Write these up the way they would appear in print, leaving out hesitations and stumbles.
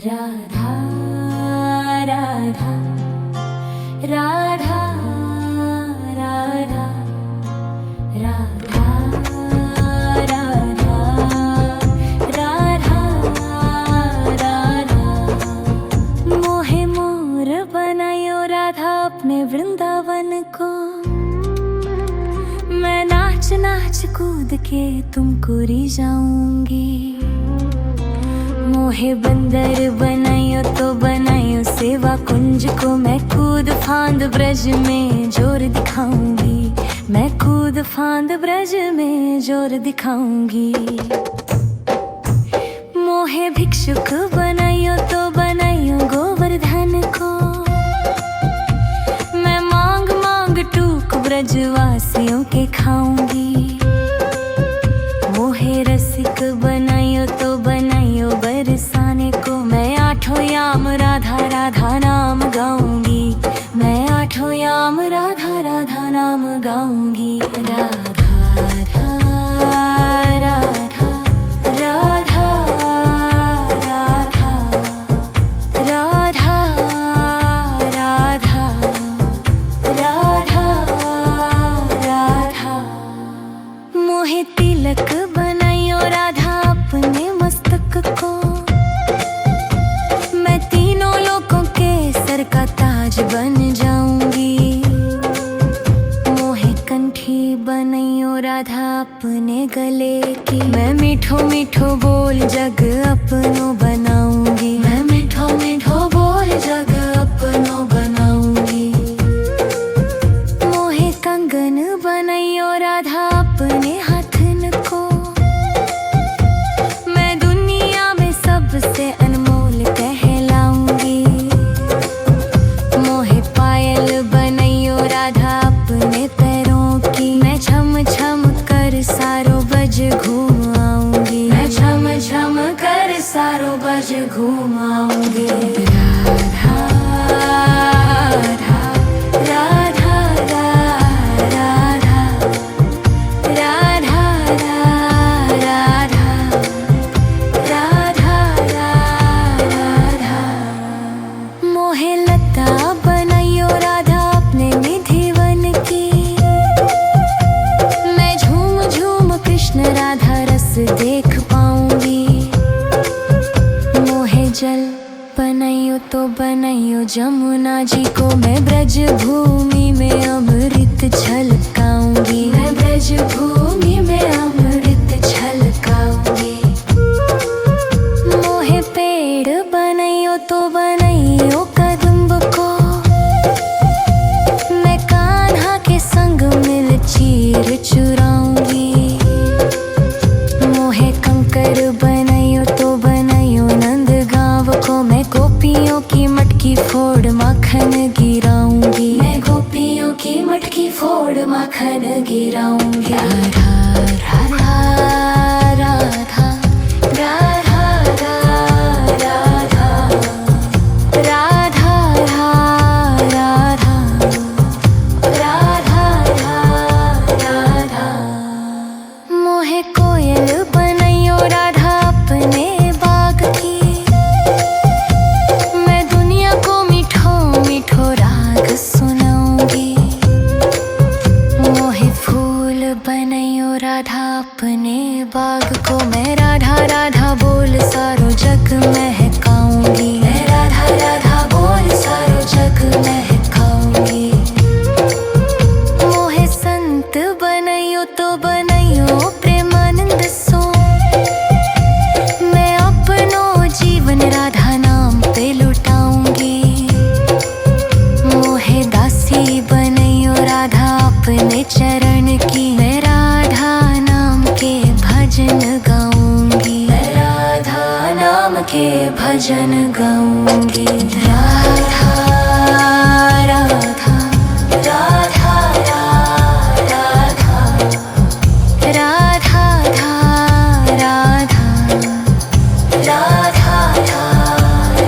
राधा राधा राधा राधा राधा राधा राधा राधा मोहे मोर बनायो राधा अपने वृंदावन को। मैं नाच नाच कूद के तुमको रिझाऊंगी। मोहे बंदर बनायो तो बनायो सेवा कुंज को। मैं कूद फांद ब्रज में जोर दिखाऊंगी। मैं कूद फांद ब्रज में जोर दिखाऊंगी। मोहे भिक्षुक बनायो तो बनायो गोवर्धन को। मैं मांग मांग टूक ब्रजवासियों के खाऊंगी। मोहे रसिक बनायो तो बनायो बरसाने को। मैं आठों याम राधा राधा नाम गाऊंगी। मैं आठों याम राधा राधा नाम गाऊंगी। राधा राधा राधा राधा राधा राधा राधा राधा। मोहे तिलक बनायो राधा अपने मस्तक को। मैं तीनों लोगों के सर का ताज बन जाऊंगी। मोहे कंठी बनायो राधा अपने गले की। मैं मीठो मीठो बोल जग अपनो बनाऊंगी। मैं मीठो मीठो बोल जग अपनो बनाऊंगी। मोहे कंगन बनायो राधा अपने हाथन को। मैं दुनिया में सबसे अनमोल कहलाऊंगी। मोहे पायल बनायो राधा अपने पैरों की। मैं छम छम कर सारो बज घूम आऊंगी। मैं छम छम कर सारो बज घूम आऊंगी। राधा राधा राधा राधा राधा राधा राधा राधा। मोहे लता बनायो राधा अपने निधिवन की। मैं झूम झूम कृष्ण राधा रस देख पाऊंगी। मोहे जल बनायो तो बनायो जमुना जी को। मैं ब्रज भूमि में अमृत छलकाऊंगी। मैं ब्रज भूमि में अमृत छलकाऊंगी। मोहे पेड़ बनायो तो बनायो कदम्ब को। मैं कान्हा के संग मिल चीर चुराऊंगी। मोहे कंकर बनायो तो बनायो नंद गांव को। मैं गोपियों की मटकी फोड़ माखन गिराऊंगी। मैं गोपियों की मटकी फोड़ माखन गिराऊंगी। राधा राधा राधा राधा राधा राधा राधा राधा राधा। मोहे कोयल बनायो राधा अपने बाग की। मैं दुनिया को मीठो मीठो राग सुनाऊंगी। मोहे फूल बनायो राधा अपने बाग को। मैं राधा राधा बोल सारो जग महकाऊंगी। मैं राधा राधा बोल सारो जग महकाऊंगी। मोहे संत बनायो तो बनायो प्रेमानंद सो। मैं अपनो जीवन राधा नाम पे लुटाऊंगी। मोहे दासी बनायो राधा अपने चरण की। मैं राधा नाम के भजन गाऊंगी। मैं राधा नाम के भजन गाऊंगी। राधा राधा राधा राधा राधा राधा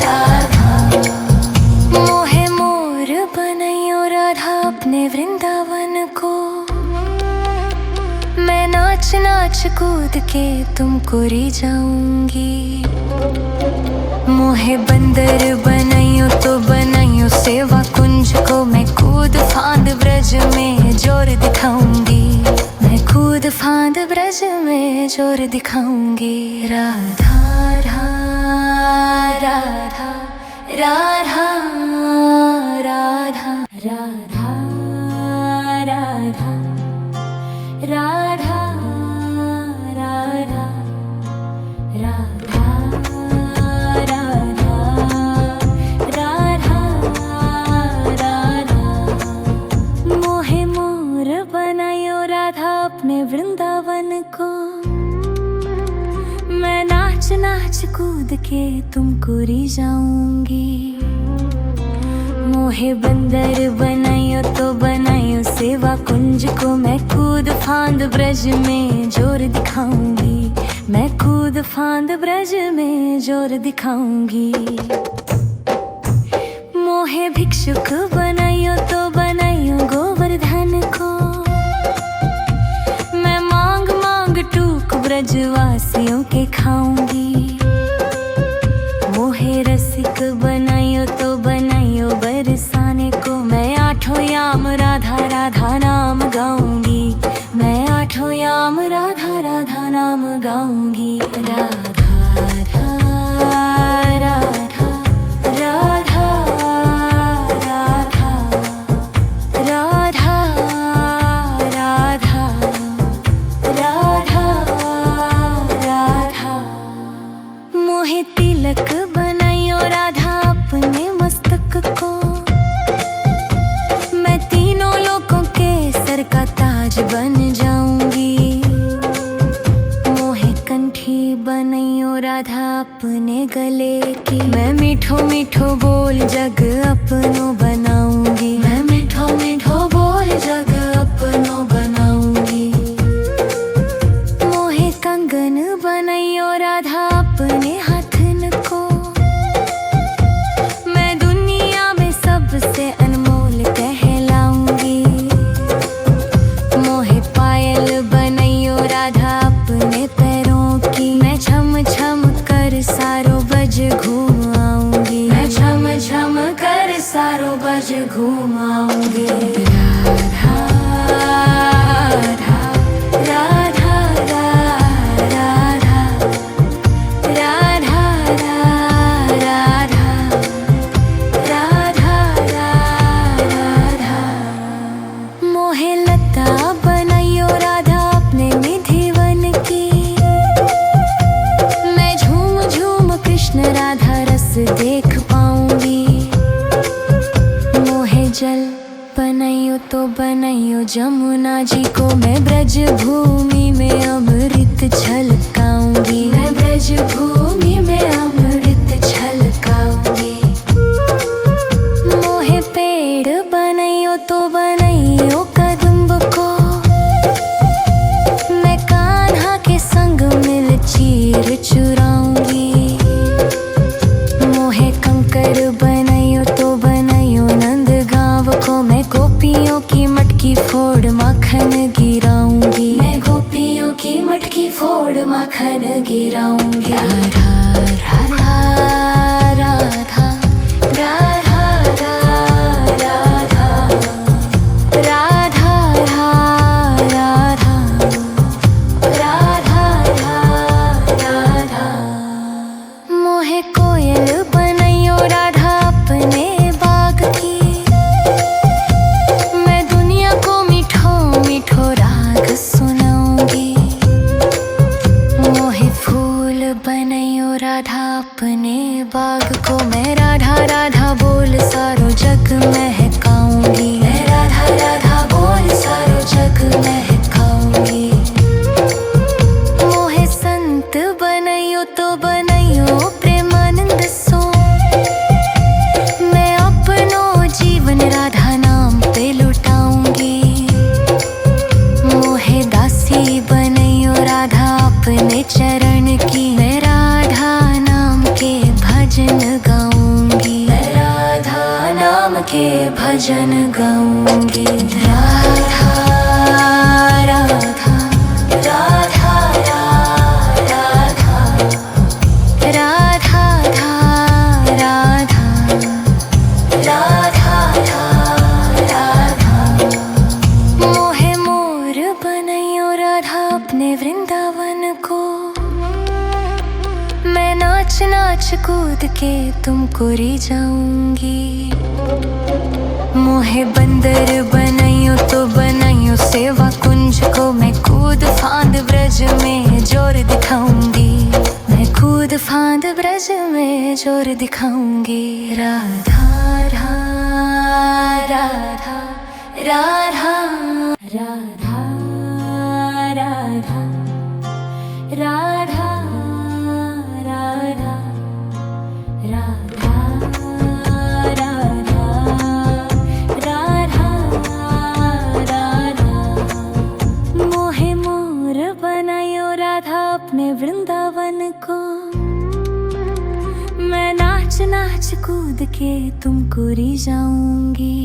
राधा। मोहे मोर बनायो राधा अपने वृंदावन को। मैं नाच नाच कूद के तुमको री जाऊंगी। मोहे बंदर बनाइयो तो बनाइयो सेवा कुंज को, मैं कूद फांद ब्रज में जोर दिखाऊंगी। मैं कूद फांद ब्रज में जोर दिखाऊंगी। राधा राधा राधा राधा राधा राधा राधा राधा राधा राधा राधा राधा। मोहे मोर बनायो राधा अपने वृंदावन को, मैं नाच नाच कूद के तुमको री जाऊंगी। मोहे बंदर बनाइयो तो बनाइयो सेवा कुंज को, मैं कूद फांद ब्रज में जोर दिखाऊंगी। मैं कूद फांद ब्रज में जोर दिखाऊंगी। मोहे भिक्षुक बनाइयो तो बनाइयो गोवर्धन को, मैं मांग मांग टूक ब्रजवासियों के खाऊंगी। मोहे रसिक बनाइयो तो बनाइयो बरसाने को, मैं आठों याम राधा राधा नाम गाऊंगी। मैं आठों याम राधा राधा नाम गाऊंगी। राधा राधा राधा राधा राधा राधा राधा राधा। मोहे तिलक बनाइयो राधा अपने मस्तक को, मैं तीनों लोकों के सर का ताज बन जाऊंगी। मोहे कंठी बनाइयो राधा अपने गले की, मैं मीठो मीठो बोल जग अपनो बनाऊंगी। मैं मीठो मीठो बोल जग अपनो बनाऊंगी। मोहे कंगन बनाइयो राधा अपने हाथन को, मैं दुनिया में सबसे अनमोल कहलाऊंगी। मोहे पायल बनाइयो राधा अपने पैरों की, मैं छम छम कर सारो बज घूम आऊंगी। मैं छम छम कर सारो बज घूम आऊंगी। राधा राधा राधा राधा राधा राधा राधा राधा। मोहे लता बनाइयो राधा अपने निधि वन की, मैं झूम झूम कृष्ण राधा रस देख पाऊंगी। मोहे जल बनाइयो तो बनाइयो जमुना जी को, मैं ब्रज भूमि में अमृत छलकाऊंगी। मैं ब्रज भूमि में अमृत छलकाऊंगी। मोहे पेड़ बनाइयो तो बनाइयो कदम्ब को, मैं कान्हा के संग मिल चीर चुराऊंगी। मोहे कंकर बनाइयो तो बनाइयो नंद गांव को, मैं गोपियों की मटकी फोड़ माखन गिराऊंगी। मैं गोपियों की मटकी फोड़ माखन गिराऊंगी। राधा राधा राधा राधा राधा राधा राधा राधा। मोहे कोयल बनाइयो राधा अपने बाग की, मैं दुनिया को मीठो मीठो राग सुनाऊंगी। मोहे फूल बनाइयो राधा अपने बाग को, मैं राधा राधा बोल सारो जग महकाऊंगी। मैं राधा राधा बोल सारो जग महकाऊंगी। मोहे संत बनाइयो तो बनाइयो प्रेमानंद सो, मैं अपनो जीवन राधा नाम पे लुटाऊंगी। मोहे दासी बनाइयो राधा अपने चरण की, मैं राधा नाम के भजन गाऊंगी। मैं राधा नाम के भजन गाऊंगी। राधा राधा राधा कूद के तुमको री जाऊंगी। मोहे बंदर बनाइयो तो बनाइयो सेवा कुंज को, मैं कूद फांद ब्रज में जोर दिखाऊंगी। मैं कूद फांद ब्रज में जोर दिखाऊंगी। राधा राधा राधा राधा राधा राधा राधा राधा राधा राधा राधा। मोहे मोर बनायो राधा अपने वृंदावन को, मैं नाच नाच कूद के तुमको री जाऊंगी।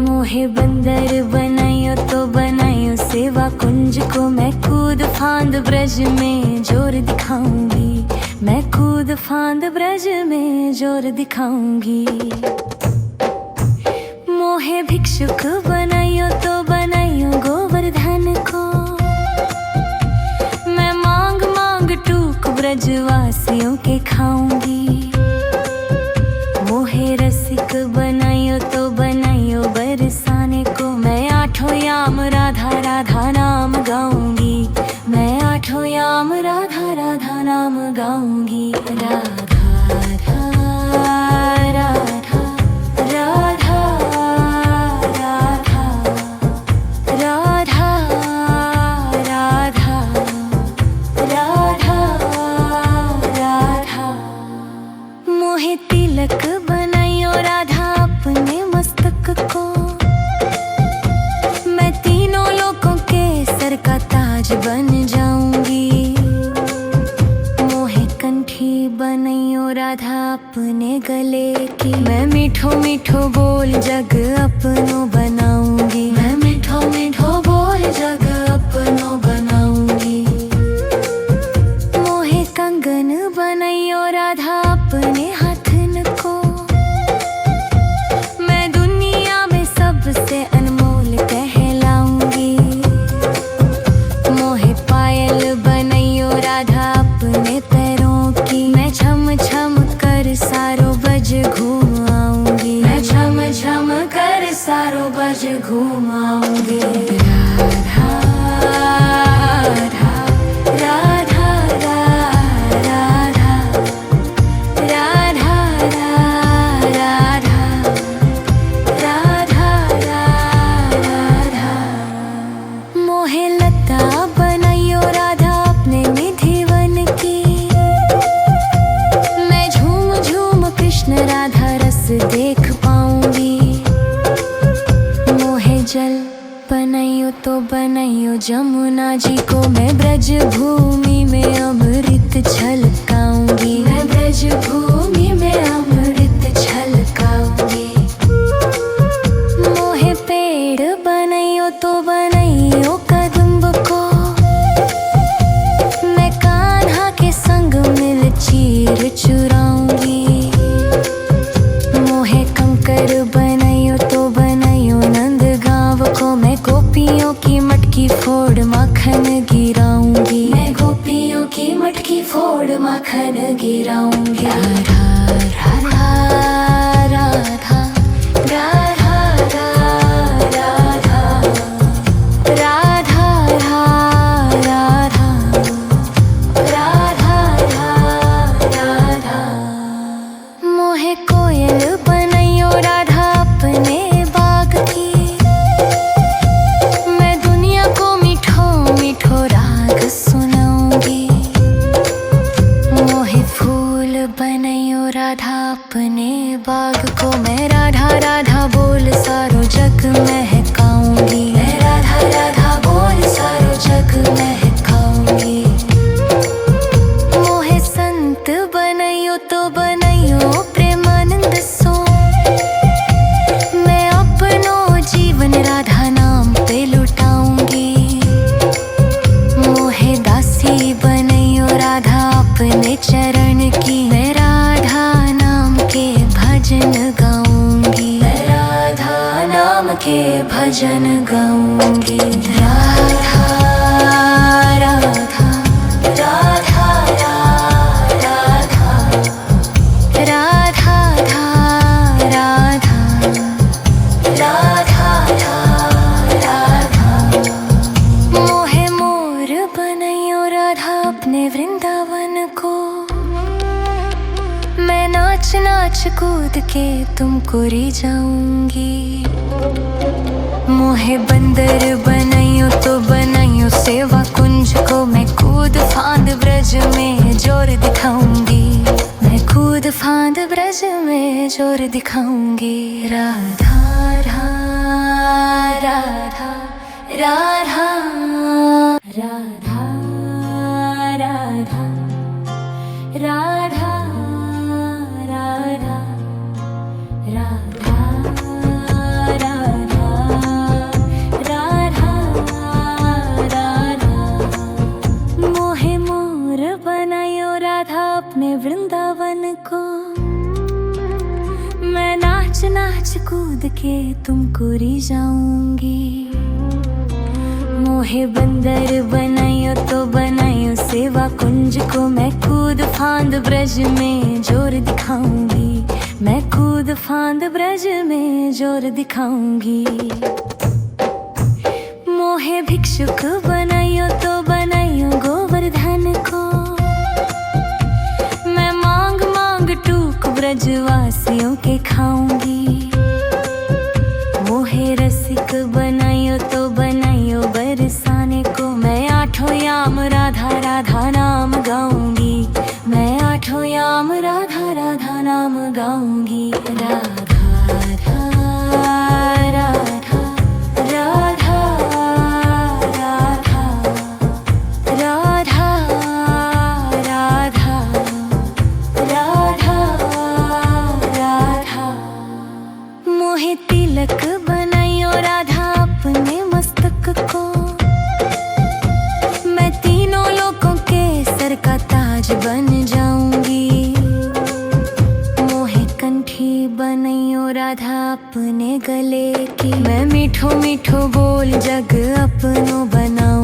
मोहे बंदर बनाइयो तो बनाइयो सेवा कुंज को, मैं कूद फांद ब्रज में जोर दिखाऊंगी। मैं कूद फांद ब्रज में जोर दिखाऊंगी। मोहे भिक्षुक बनाइयो तो बनाइयो गोवर्धन को, मैं मांग मांग टूक ब्रजवासियों के खाऊंगी। मोहे रसिक बनाइयो तो बनाइयो बरसाने को, मैं आठों याम राधा राधा नाम गाऊंगी। मैं आठों याम राधा राधा नाम गाऊंगी। राधा राधा राधा राधा राधा राधा राधा राधा राधा। मोहे तिलक बनाइयो राधा अपने मस्तक को, मैं तीनों लोकों के सर का ताज बन जाऊंगी। मोहे कंठी बनाइयो राधा अपने गले की, मैं मीठो मीठो बोल जग अपनो बनाऊंगी। मैं मीठो मीठो बोल जग अपनो बनाऊंगी। मोहे कंगन बनाइयो राधा अपने हाथन को, मैं दुनिया में सबसे अनमोल कहलाऊंगी। मोहे पायल बनाइयो राधा अपने पैरों की, मैं छम छम कर सारो बज घूम आऊंगी। मैं छम छम कर सारो बज घूम आऊंगी। राधा राधा राधा राधा राधा राधा राधा राधा। मोहे लता बनाइयो राधा अपने निधि वन की, मैं झूम झूम कृष्ण राधा रस देख पाऊंगी। मोहे जल बनाइयो तो बनाइयो जमुना जी को, मैं ब्रज भूमि में अमृत छलकाऊंगी। मैं ब्रज भूमि में अमृत छलकाऊंगी। मोहे पेड़ बनाइयो तो बनाइयो कदम्ब को, मैं कान्हा के संग मिल चीर चुराऊंगी। मोहे कंकर बनाइयो तो बनाइयो नंद गांव को, मैं गोपियों की मटकी फोड़ माखन गिराऊंगी। मैं गोपियों की मटकी फोड़ माखन गिराऊंगी। राधा राधा राधा राधा राधा राधा राधा राधा राधा। मोहे कोयल बनाइयो राधा अपने बाग की, मैं दुनिया को मीठो मीठो राग सुनाऊंगी। मोहे फूल बनाइयो राधा अपने बाग को, मैं राधा राधा बोल सारो जग महकाऊंगी। मैं राधा राधा बोल सारो जग महकाऊंगी। मोहे संत बनाइयो तो बनाइयो प्रेमानंद सो, मैं अपनो जीवन राधा नाम पे लुटाऊंगी। मोहे दासी बनाइयो राधा अपने चरण की, मैं राधा नाम के भजन गाऊंगी। मैं राधा नाम के भजन गाऊंगी। राधा राधा राधा राधा नाच नाच कूद के तुमको रिझाऊंगी। मोहे बंदर बनाइयो तो बनाइयो सेवा कुंज को, मैं कूद फांद ब्रज में जोर दिखाऊंगी। मैं कूद फांद ब्रज में जोर दिखाऊंगी। राधा राधा राधा राधा राधा राधा राधा राधा राधा राधा राधा। मोहे मोर बनायो राधा अपने वृंदावन को, मैं नाच नाच कूद के तुमको रिझाऊंगी। मोहे बंदर बनाइयो तो बनाइयो सेवा कुंज को, मैं कूद फांद ब्रज में जोर दिखाऊंगी। मैं कूद फांद ब्रज में जोर दिखाऊंगी। मोहे भिक्षुक बनाइयो तो बनाइयो गोवर्धन को, मैं मांग मांग टूक ब्रजवासियों के खाऊंगी। मोहे रसिक बनाइयो तो बनाइयो बरसाने को, मैं आठों याम राधा राधा नाम गाऊंगी। मैं आठों याम राधा राधा नाम गाऊंगी। राधा राधा राधा राधा राधा राधा राधा राधा। मोहे तिलक बनाइयो राधा अपने मस्तक को, मैं तीनों लोगों के सर का ताज बन जाऊंगी। मोहे कंठी बनाइयो राधा अपने गले की, मैं मीठो मीठो बोल जग अपनो बनाऊं।